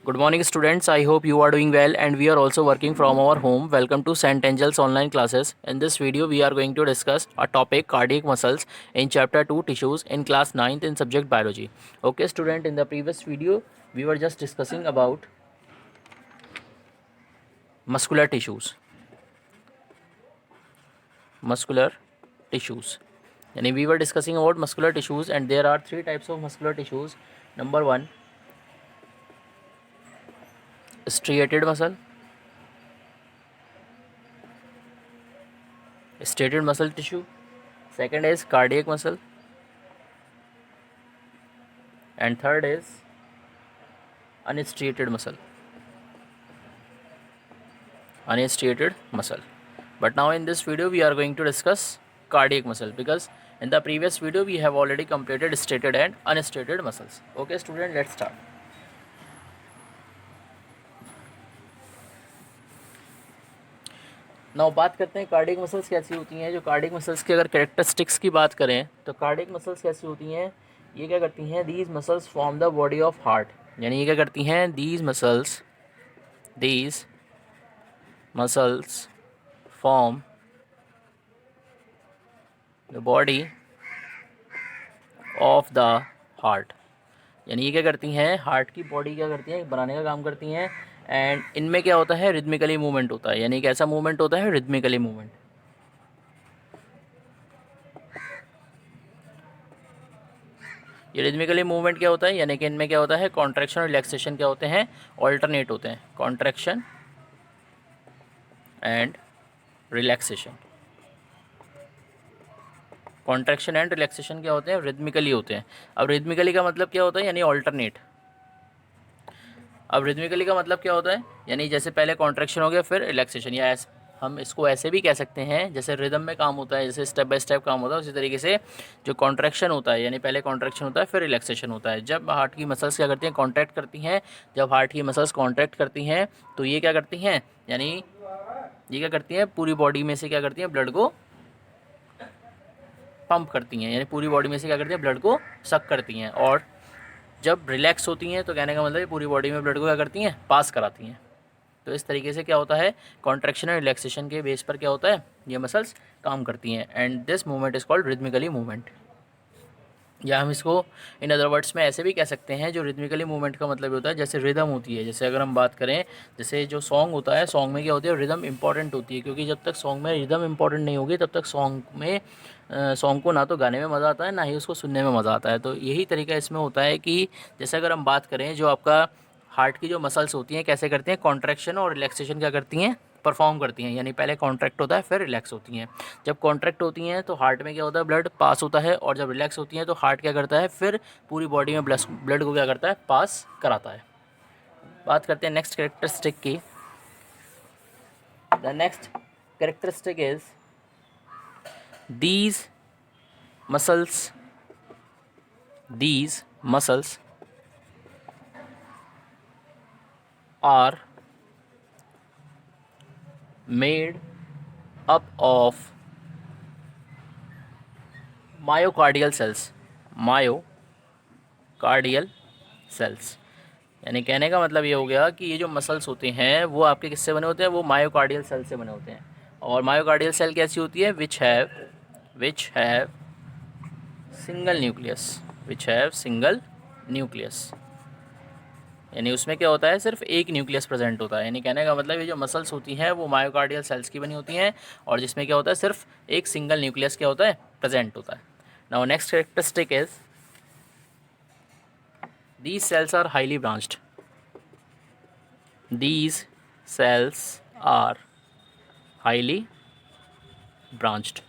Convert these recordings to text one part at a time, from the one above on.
Good morning, students. I hope you are doing well and we are also working from our home. Welcome to St. Angel's online classes. In this video, we are going to discuss a topic cardiac muscles in chapter 2 tissues in class 9th in subject biology. Okay, student, in the previous video, we were just discussing about muscular tissues. Muscular tissues. Yani we were discussing about muscular tissues and there are three types of muscular tissues. Number 1, striated muscle. Striated muscle tissue. Second is cardiac muscle. And third is unstriated muscle. Unstriated muscle. But now in this video we are going to discuss cardiac muscle, because in the previous video we have already completed striated and unstriated muscles. Okay student, let's start. Now बात करते हैं cardiac muscles कैसी होती हैं. जो cardiac muscles की अगर characteristics की बात करें तो कार्डियक मसल्स कैसी होती हैं. ये क्या करती हैं, these muscles form the body of heart. यानी ये क्या करती हैं, these muscles form the body of the heart. यानी ये क्या करती हैं, हार्ट की बॉडी क्या करती हैं, बनाने का काम करती हैं. एंड इनमें क्या होता है, रिदमिकली मूवमेंट होता है. यानी कैसा मूवमेंट होता है, रिदमिकली मूवमेंट. ये रिदमिकली मूवमेंट क्या होता है, यानी कि इनमें क्या होता है, कॉन्ट्रैक्शन और रिलैक्सेशन क्या होते हैं, ऑल्टरनेट होते हैं. Contraction and relaxation. Contraction and relaxation क्या होते हैं, रिदमिकली होते हैं. अब रिदमिकली का मतलब क्या होता है, यानी ऑल्टरनेट. अब रिदमिकली का मतलब क्या होता है, यानी जैसे पहले कॉन्ट्रैक्शन हो गया फिर रिलैक्सेशन. या हम इसको ऐसे भी कह सकते हैं, जैसे रिदम में काम होता है, जैसे स्टेप बाय स्टेप काम होता है, उसी तरीके से जो कॉन्ट्रैक्शन होता है, यानी पहले कॉन्ट्रैक्शन होता है फिर रिलैक्सेशन होता है. जब हार्ट की मसल्स क्या करती हैं, कॉन्ट्रैक्ट करती हैं. जब हार्ट की मसल्स कॉन्ट्रैक्ट करती हैं तो ये क्या करती हैं, यानी ये क्या करती हैं, पूरी बॉडी में से क्या करती हैं, ब्लड को पंप करती हैं. यानी पूरी बॉडी में से क्या करती हैं, ब्लड को सक करती हैं. और जब रिलैक्स होती हैं तो कहने का मतलब पूरी बॉडी में ब्लड को क्या करती हैं, पास कराती हैं. तो इस तरीके से क्या होता है, कॉन्ट्रैक्शन और रिलैक्सेशन के बेस पर क्या होता है, ये मसल्स काम करती हैं. And this movement is called rhythmically movement. या हम इसको इन अदर वर्ड्स में ऐसे भी कह सकते हैं, जो रिदमिकली मूवमेंट का मतलब होता है, जैसे रिदम होती है. जैसे अगर हम बात करें, जैसे जो सॉन्ग होता है, सॉन्ग में क्या होती है, रिदम इंपॉर्टेंट होती है. क्योंकि जब तक सॉन्ग में रिदम इंपॉर्टेंट नहीं होगी तब तक सॉन्ग को ना तो गाने में मज़ा आता है, ना ही उसको सुनने में मज़ा आता है. तो यही तरीका इसमें होता है कि जैसे अगर हम बात करें, जो आपका हार्ट की जो मसल्स होती हैं कैसे करती हैं, कॉन्ट्रैक्शन और रिलैक्सेशन क्या करती हैं, परफॉर्म करती हैं. यानी पहले कॉन्ट्रैक्ट होता है फिर रिलैक्स होती हैं. जब कॉन्ट्रैक्ट होती हैं तो हार्ट में क्या होता है, ब्लड पास होता है. और जब रिलैक्स होती हैं तो हार्ट क्या करता है, फिर पूरी बॉडी में ब्लड को क्या करता है, पास कराता है. बात करते हैं नेक्स्ट कैरेक्टरिस्टिक की. The next characteristic is these muscles are made up of myocardial cells. यानी कहने का मतलब ये हो गया कि ये जो मसल्स होते हैं वो आपके किससे बने होते हैं, वो मायोकार्डियल सेल से बने होते हैं. और मायोकार्डियल सेल कैसी होती है, विच हैव सिंगल न्यूक्लियस. यानी उसमें क्या होता है, सिर्फ एक न्यूक्लियस प्रेजेंट होता है. यानी कहने का मतलब ये जो मसल्स होती हैं वो मायोकार्डियल सेल्स की बनी होती हैं, और जिसमें क्या होता है, सिर्फ एक सिंगल न्यूक्लियस क्या होता है, प्रेजेंट होता है. Now next characteristic is these cells are highly branched. These cells are highly branched.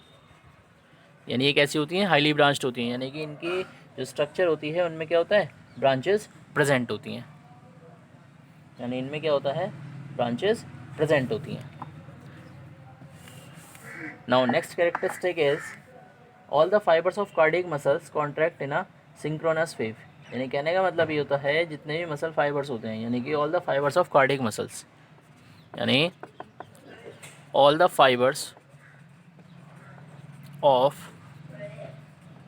यानी ये कैसी होती हैं, हाईली ब्रांच्ड होती हैं. यानी कि इनकी जो स्ट्रक्चर होती है उनमें क्या होता है, ब्रांचेस प्रेजेंट होती हैं. यानी इनमें क्या होता है, ब्रांचेस प्रेजेंट होती हैं. Now next characteristic is all the fibres of cardiac muscles contract in a synchronous wave. यानी कहने का मतलब ये होता है, जितने भी मसल फाइबर्स होते हैं, यानी कि all the fibres of cardiac muscles, यानी all the fibres of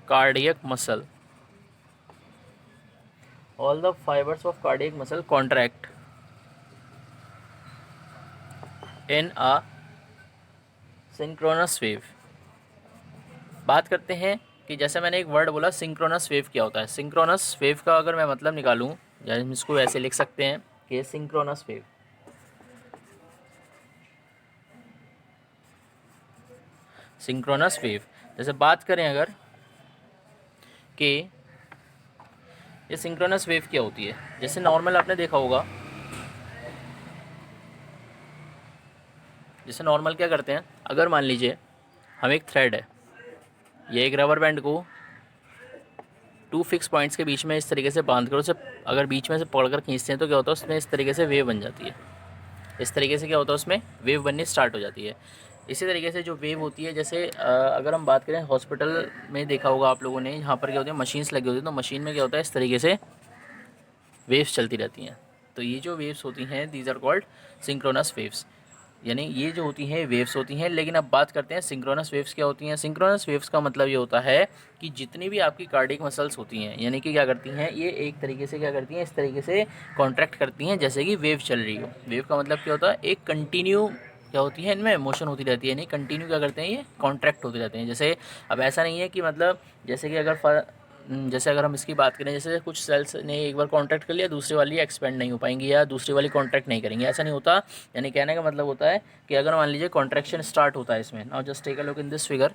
cardiac muscle, all the fibres of cardiac muscle contract in a synchronous wave. बात करते हैं कि जैसे मैंने एक वर्ड बोला सिंक्रोनस वेव क्या होता है। सिंक्रोनस वेव का अगर मैं मतलब निकालूं, या हम इसको ऐसे लिख सकते हैं कि सिंक्रोनस वेव, सिंक्रोनस वेव जैसे बात करें अगर कि ये सिंक्रोनस वेव क्या होती है। जैसे नॉर्मल आपने देखा होगा, जैसे नॉर्मल क्या करते हैं, अगर मान लीजिए हम एक थ्रेड है, ये एक रबर बैंड को टू फिक्स पॉइंट्स के बीच में इस तरीके से बांध कर उसे अगर बीच में से पकड़कर खींचते हैं तो क्या होता है उसमें इस तरीके से वेव बन जाती है। इस तरीके से क्या होता है उसमें वेव बननी स्टार्ट हो जाती है। इसी तरीके से जो वेव होती है, जैसे अगर हम बात करें हॉस्पिटल में देखा होगा आप लोगों ने, यहाँ पर क्या होती है मशीन्स लगी होती है, तो मशीन में क्या होता है इस तरीके से वेव्स चलती रहती हैं। तो ये जो वेव्स होती हैं these are called synchronous waves, यानी ये जो होती हैं वेव्स होती हैं। लेकिन अब बात करते हैं सिंक्रोनस वेव्स क्या होती हैं। सिंक्रोनस वेव्स का मतलब ये होता है कि जितनी भी आपकी कार्डियक मसल्स होती हैं, यानी कि क्या करती हैं ये एक तरीके से क्या करती हैं इस तरीके से कॉन्ट्रैक्ट करती हैं जैसे कि वेव चल रही हो। वेव का मतलब क्या होता है, एक कंटिन्यू क्या होती है इनमें मोशन होती रहती है, यानी कंटिन्यू क्या करते हैं ये कॉन्ट्रैक्ट होते रहते हैं। जैसे अब ऐसा नहीं है कि मतलब जैसे कि जैसे अगर हम इसकी बात करें, जैसे कुछ सेल्स ने एक बार कांटेक्ट कर लिया दूसरी वाली एक्सपेंड नहीं हो पाएंगी या दूसरी वाली कांटेक्ट नहीं करेंगे, ऐसा नहीं होता। यानी कहने का मतलब होता है कि अगर मान लीजिए कॉन्ट्रैक्शन स्टार्ट होता है इसमें, now just take a look in this figure.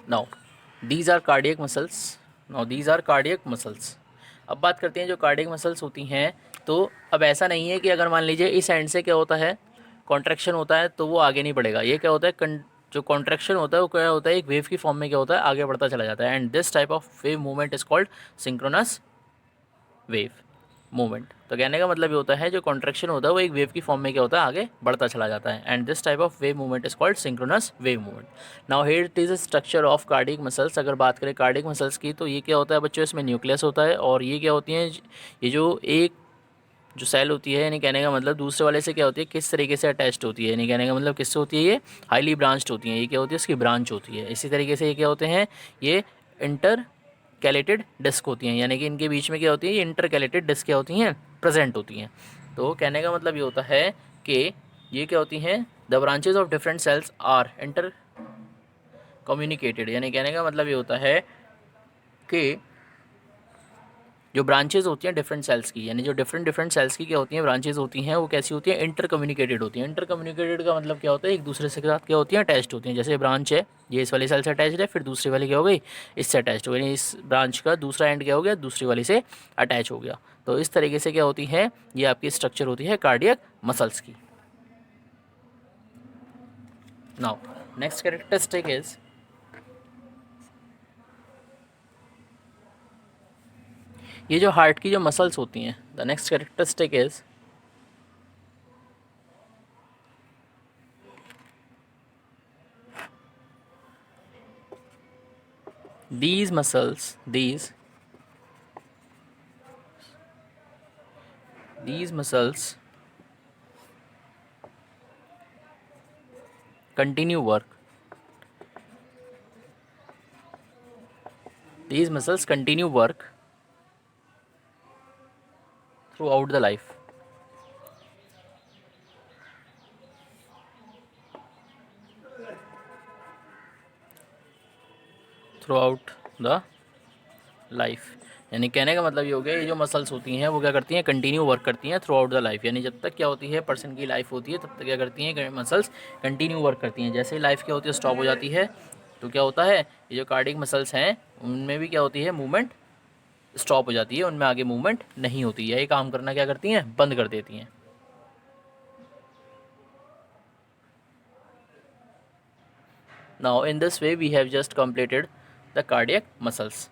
Now these are cardiac muscles, now these are cardiac muscles. अब बात करते हैं जो कार्डियक मसल्स होती हैं, तो अब ऐसा नहीं है कि अगर मान लीजिए इस एंड से क्या होता है कॉन्ट्रैक्शन होता है तो वो आगे नहीं बढ़ेगा। ये क्या होता है जो कॉन्ट्रैक्शन होता है वो क्या होता है एक वेव की फॉर्म में क्या होता है आगे बढ़ता चला जाता है। And this type of wave movement is called synchronous wave movement. तो कहने का मतलब ये होता है जो कॉन्ट्रैक्शन होता है वो एक वेव की फॉर्म में क्या होता है आगे बढ़ता चला जाता है। And this type of wave movement is called synchronous wave movement. Now here it is a structure of cardiac muscles. अगर बात करें कार्डियक मसल्स की तो ये क्या होता है बच्चों, इसमें न्यूक्लियस होता है और ये क्या होती हैं, ये जो सेल होती है, यानी कहने का मतलब दूसरे वाले से क्या होती है किस तरीके से अटैच्ड होती है, यानी कहने का मतलब किससे होती है ये हाईली ब्रांच्ड होती है। ये क्या होती है इसकी ब्रांच होती है। इसी तरीके से ये क्या होते हैं ये इंटर कैलेटेड डिस्क होती हैं, यानी कि इनके बीच में क्या होती है ये इंटर कैलेटेड डिस्क क्या होती हैं प्रेजेंट होती हैं। तो कहने का मतलब ये होता है कि ये क्या होती हैं the branches of different cells are intercommunicated, यानी कहने का मतलब ये होता है कि जो ब्रांचेज होती हैं डिफरेंट सेल्स की, यानी जो डिफरेंट सेल्स की क्या होती हैं ब्रांचेज होती हैं वो कैसी होती हैं इंटर कम्युनिकेटेड होती हैं। इंटर कम्युनिकेटेड का मतलब क्या होता है एक दूसरे से साथ क्या होती हैं अटैच्ड होती हैं। जैसे ब्रांच है ये इस वाली सेल से अटैच्ड है, फिर दूसरी वाली क्या हो गई इससे अटैच्ड हो गई, यानी इस ब्रांच का दूसरा एंड क्या हो गया दूसरी वाली से अटैच हो गया। तो इस तरीके से क्या होती है ये आपकी स्ट्रक्चर होती है कार्डियक मसल्स की। नाउ नेक्स्ट कैरेक्टरिस्टिक इज ये जो हार्ट की जो मसल्स होती हैं, the next characteristic is these muscles these muscles continue work, these muscles continue work throughout the life, throughout the life. यानी कहने का मतलब ये हो गया ये जो मसल्स होती हैं वो क्या करती हैं कंटिन्यू वर्क करती हैं थ्रू आउट द लाइफ, यानी जब तक क्या होती है पर्सन की लाइफ होती है तब तक क्या करती हैं मसल्स कंटिन्यू वर्क करती हैं। जैसे ही लाइफ क्या होती है स्टॉप हो जाती है तो क्या होता है ये जो कार्डियक मसल्स हैं उनमें भी क्या होती है मूवमेंट स्टॉप हो जाती है, उनमें आगे मूवमेंट नहीं होती है, ये काम करना क्या करती हैं बंद कर देती हैं। Now in this way we have just completed the cardiac muscles.